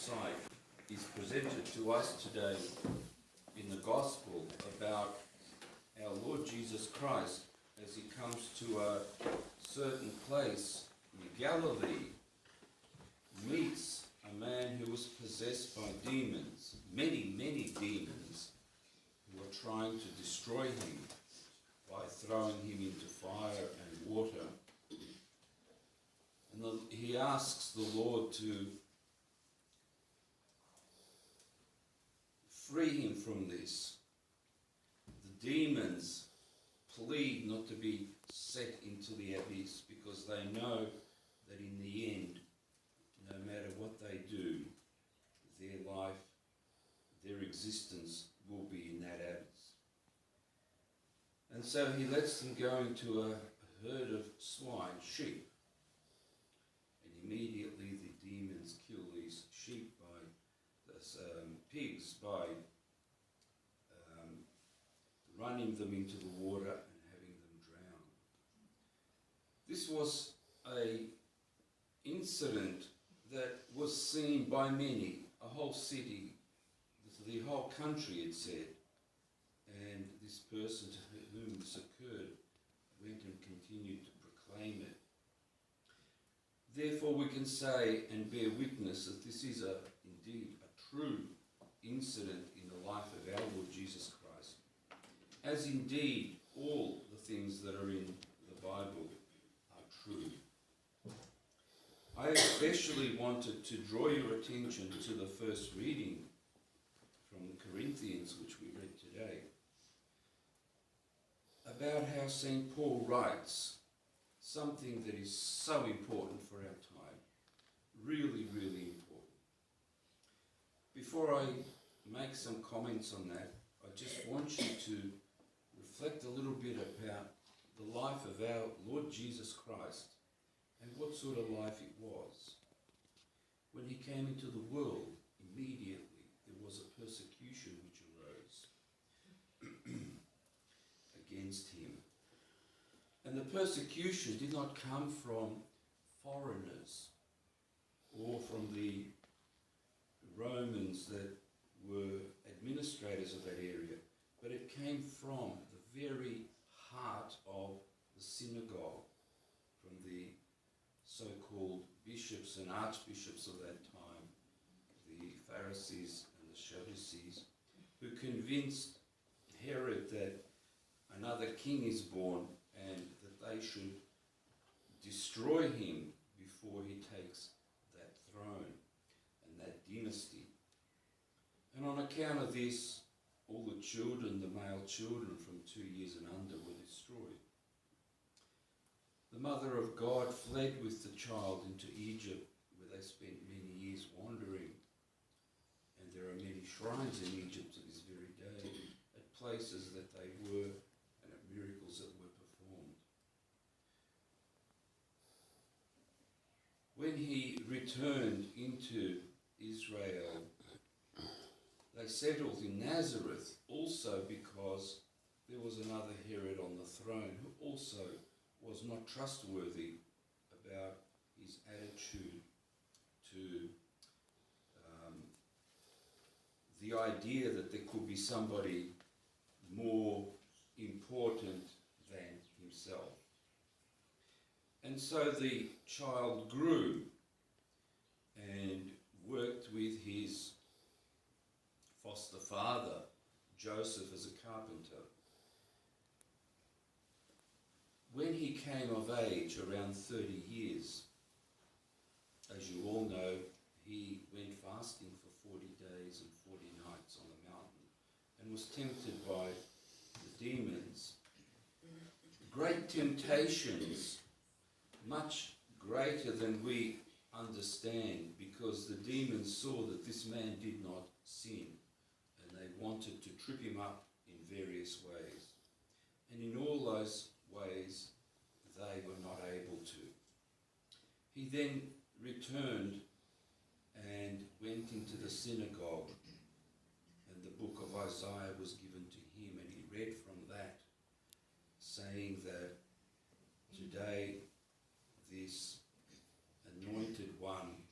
insight is presented to us today in the Gospel about our Lord Jesus Christ as he comes to a certain place in Galilee, meets a man who was possessed by demons, many demons, who are trying to destroy him by throwing him into fire and water. And he asks the Lord to free him from this. The demons plead not to be set into the abyss because they know that in the end, no matter what they do, their life, their existence will be in that abyss. And so he lets them go into a herd of swine, sheep. And immediately the demons kill these sheep pigs by running them into the water and having them drown. This was an incident that was seen by many, a whole city, the whole country, it said. And this person to whom this occurred went and continued to proclaim it. Therefore we can say and bear witness that this is indeed a true incident in the life of our Lord Jesus Christ, as indeed all the things that are in the Bible are true. I especially wanted to draw your attention to the first reading from Corinthians, which we read today, about how St. Paul writes something that is so important for our time, really important. Before I make some comments on that, I just want you to reflect a little bit about the life of our Lord Jesus Christ and what sort of life it was. When he came into the world, immediately there was a persecution which arose against him. And the persecution did not come from foreigners or from the Romans that were administrators of that area, but it came from the very heart of the synagogue, from the so-called bishops and archbishops of that time, the Pharisees and the Sadducees, who convinced Herod that another king is born and that they should destroy him before he takes that throne and that dynasty. And on account of this, all the children, the male children from 2 years and under, were destroyed. The Mother of God fled with the child into Egypt, where they spent many years wandering. And there are many shrines in Egypt to this very day, at places that they were and at miracles that were performed. When he returned into Israel, they settled in Nazareth also because there was another Herod on the throne who also was not trustworthy about his attitude to the idea that there could be somebody more important than himself. And so the child grew and worked with his foster father, Joseph, as a carpenter. When he came of age, around 30 years, as you all know, he went fasting for 40 days and 40 nights on the mountain and was tempted by the demons. Great temptations, much greater than we understand, because the demons saw that this man did not sin and they wanted to trip him up in various ways. And in all those ways, they were not able to. He then returned and went into the synagogue, and the book of Isaiah was given to him, and he read from that, saying that today this anointed one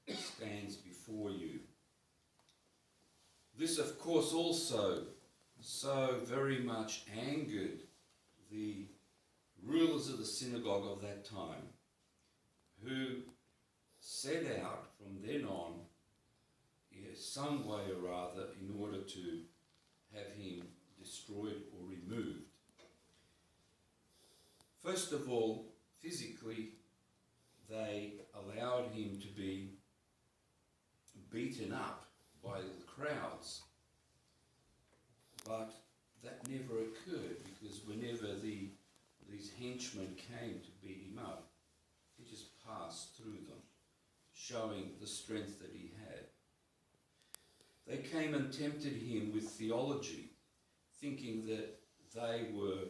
stands before you, This, of course, also so very much angered the rulers of the synagogue of that time, who set out from then on, in some way or other, in order to have him destroyed or removed. First of all, physically, they allowed him to be beaten up by the crowds. But that never occurred, because whenever these henchmen came to beat him up, he just passed through them, showing the strength that he had. They came and tempted him with theology, thinking that they were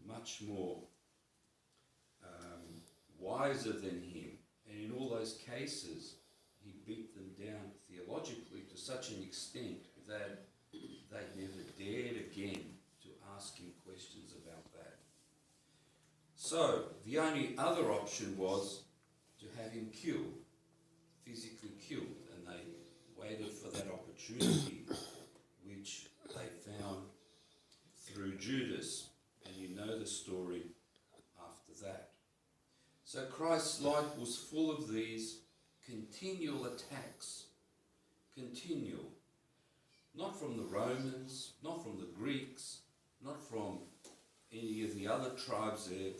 much more wiser than him. And in all those cases, he beat them down theologically to such an extent that they never dared again to ask him questions about that. So the only other option was to have him killed, physically killed, and they waited for that opportunity, which they found through Judas, and you know the story after that. So Christ's life was full of these continual attacks, continual, not from the Romans, not from the Greeks, not from any of the other tribes there,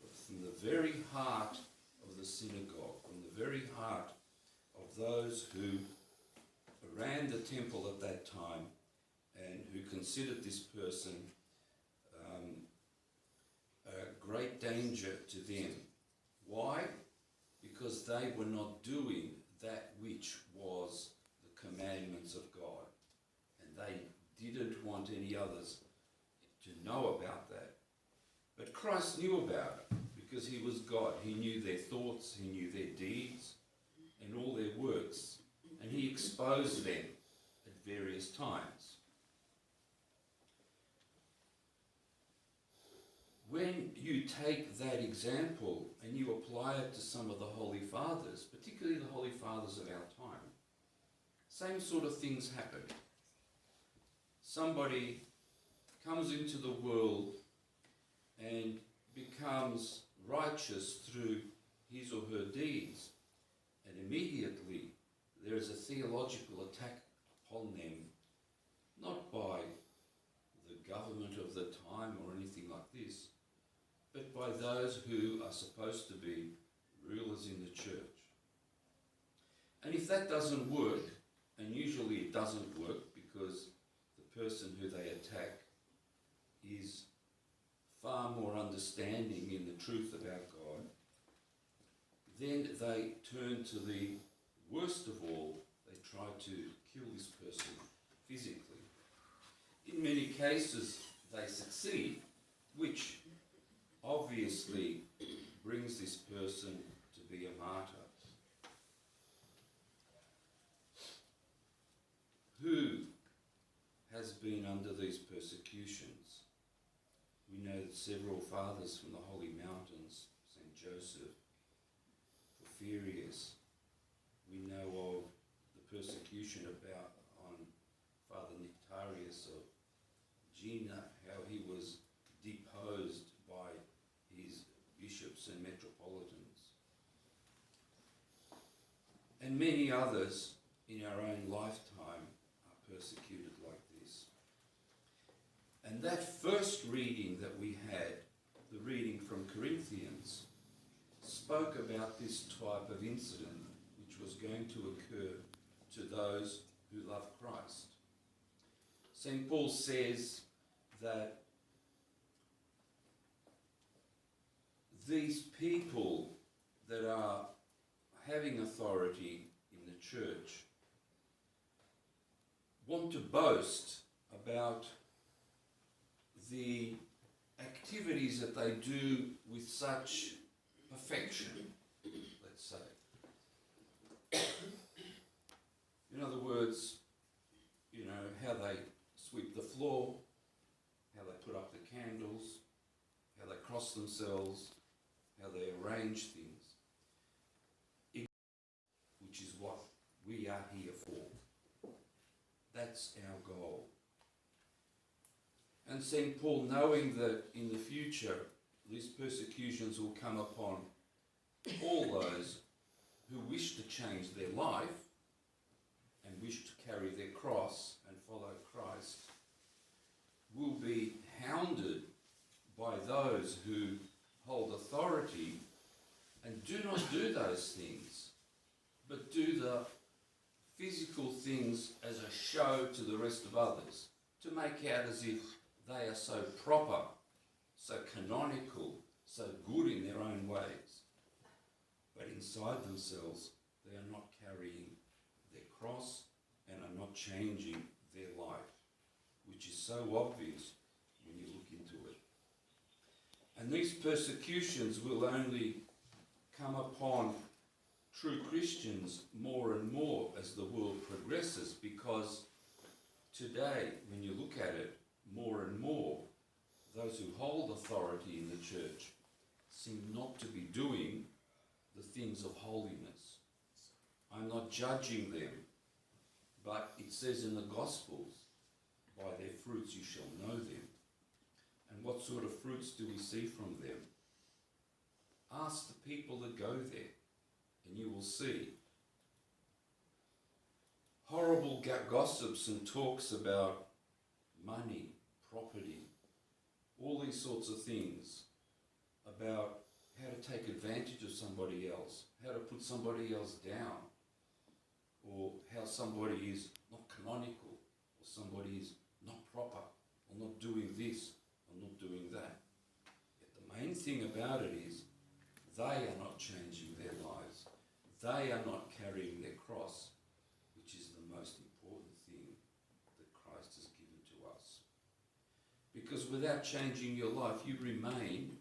but from the very heart of the synagogue, from the very heart of those who ran the temple at that time and who considered this person a great danger to them. Why? Because they were not doing that which was the commandments of God. And they didn't want any others to know about that. But Christ knew about it, because he was God. He knew their thoughts, he knew their deeds, and all their works. And he exposed them at various times. When you take that example and you apply it to some of the Holy Fathers, particularly the Holy Fathers of our time, same sort of things happen. Somebody comes into the world and becomes righteous through his or her deeds, and immediately there is a theological attack upon them, not by the government of the time or anything like this, but by those who are supposed to be rulers in the church. And if that doesn't work, and usually it doesn't work because the person who they attack is far more understanding in the truth about God, then they turn to the worst of all. They try to kill this person physically. In many cases they succeed, which obviously brings this person to be a martyr. Who has been under these persecutions? We know that several fathers from the Holy Mountains, St. Joseph, Porphyrius. We know of the persecution on Father Nectarius of Gina, how he was deposed by his bishops and metropolitans. And many others in our own lifetime are persecuted like this. And that first reading that we had, the reading from Corinthians, spoke about this type of incident which was going to occur to those who love Christ. St. Paul says that these people that are having authority in the church want to boast about the activities that they do with such perfection, let's say. In other words, you know, how they sweep the floor, how they put up the candles, how they cross themselves, how they arrange things, which is what we are here for. That's our goal. And St. Paul, knowing that in the future these persecutions will come upon all those who wish to change their life and wish to carry their cross and follow Christ, will be hounded by those who hold authority and do not do those things, but do the physical things as a show to the rest of others, to make out as if they are so proper, so canonical, so good in their own ways. But inside themselves, they are not carrying their cross and are not changing their life, which is so obvious when you look into it. And these persecutions will only come upon true Christians more and more as the world progresses, because today, when you look at it, more and more, those who hold authority in the church seem not to be doing the things of holiness. I'm not judging them, but it says in the Gospels, by their fruits you shall know them. And what sort of fruits do we see from them? Ask the people that go there, and you will see horrible gossips and talks about money, property, all these sorts of things, about how to take advantage of somebody else, how to put somebody else down, or how somebody is not canonical, or somebody is not proper, or not doing this, or not doing that. Yet the main thing about it is they are not changing their lives. They are not carrying their cross, which is the most important thing that Christ has given to us. Because without changing your life, you remain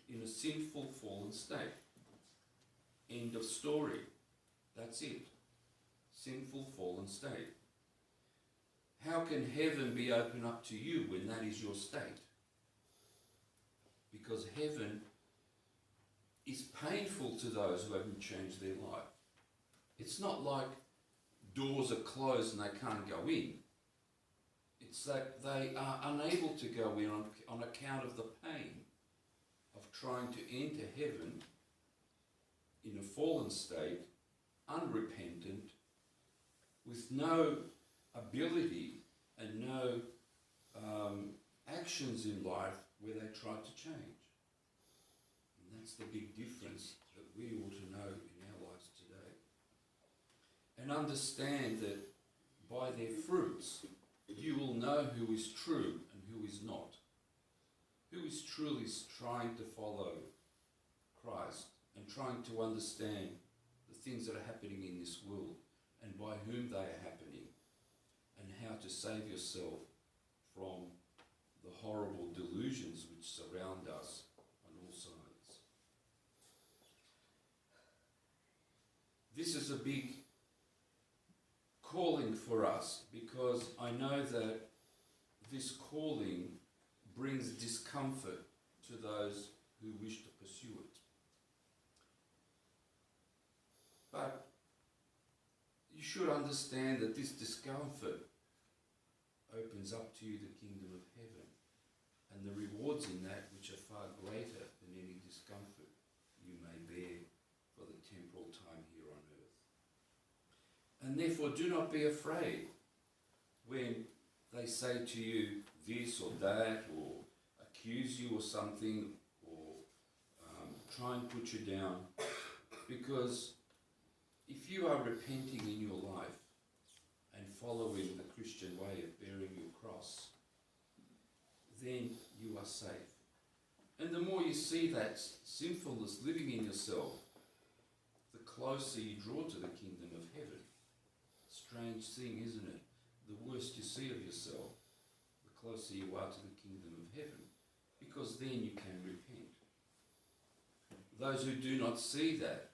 in a sinful, fallen state. End of story. That's it. Sinful, fallen state. How can heaven be open up to you when that is your state? Because heaven is painful to those who haven't changed their life. It's not like doors are closed and they can't go in. It's that they are unable to go in on account of the pain of trying to enter heaven in a fallen state, unrepentant, with no ability and no actions in life where they try to change. And that's the big difference that we ought to know in our lives today. And understand that by their fruits, you will know who is true and who is not. Who is truly trying to follow Christ and trying to understand the things that are happening in this world and by whom they are happening, and how to save yourself from the horrible delusions which surround us on all sides. This is a big calling for us, because I know that this calling brings discomfort to those who wish to pursue it. But you should understand that this discomfort opens up to you the kingdom of heaven, and the rewards in that which are far greater than any discomfort you may bear for the temporal time here on earth. And therefore do not be afraid when they say to you this or that, or accuse you or something, or try and put you down, because if you are repenting in your life and following the Christian way of bearing your cross, then you are safe. And the more you see that sinfulness living in yourself, the closer you draw to the kingdom of heaven. Strange thing, isn't it? The worse you see of yourself, the closer you are to the kingdom of heaven, because then you can repent. Those who do not see that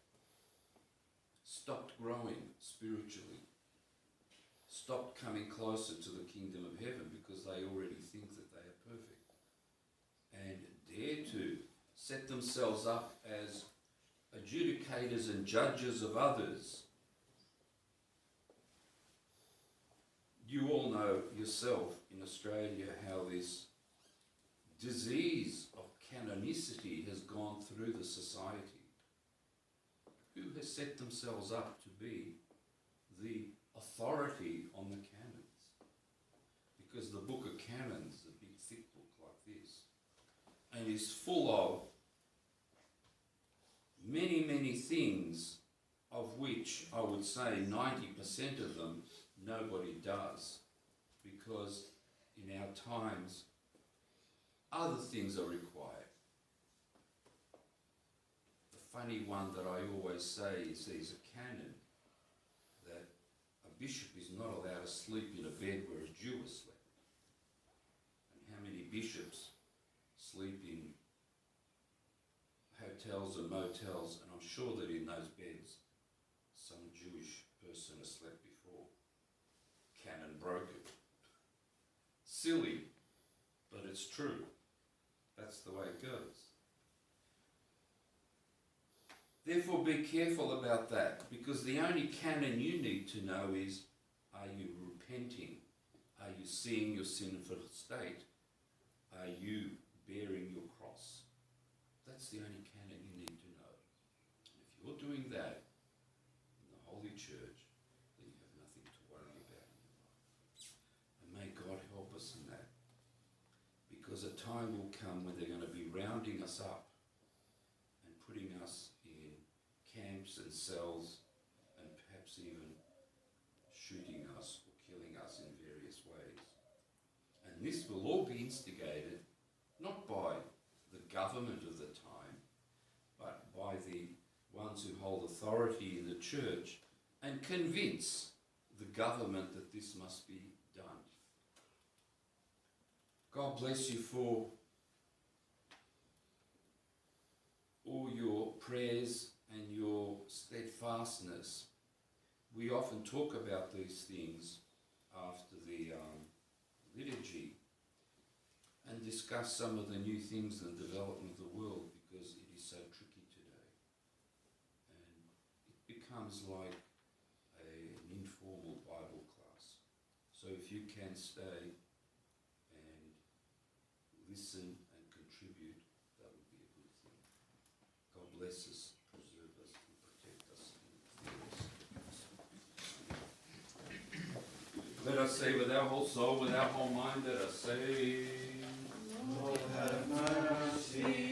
stopped growing spiritually, stopped coming closer to the kingdom of heaven, because they already think that they are perfect, and dare to set themselves up as adjudicators and judges of others, you all know yourself in Australia how this disease of canonicity has gone through the society. Who has set themselves up to be the authority on the canons? Because the book of canons is a big thick book like this, and is full of many, many things, of which I would say 90% of them nobody does, because in our times other things are required. The funny one that I always say is there's a canon that a bishop is not allowed to sleep in a bed where a Jew has slept. And how many bishops sleep in hotels and motels, and I'm sure that in those beds some Jewish person has slept before. Canon broke it. Silly, but it's true. That's the way it goes. Therefore, be careful about that, because the only canon you need to know is, are you repenting? Are you seeing your sinful state? Are you bearing your cross? That's the only canon you need to know. If you're doing that in the Holy Church, then you have nothing to worry about in your life. And may God help us in that, because a time will come when they're going to be rounding us up and putting us in camps and cells, and perhaps even shooting us or killing us in various ways. And this will all be instigated not by the government of the time, but by the ones who hold authority in the church and convince the government that this must be done. God bless you for all your prayers and your steadfastness. We often talk about these things after the liturgy and discuss some of the new things and development of the world, because it is so tricky today. And it becomes like an informal Bible class. So if you can stay and listen and contribute, that would be a good thing. God bless us, preserve us, and protect us, and feed us. Let us say with our whole soul, with our whole mind, let us say, Lord have mercy.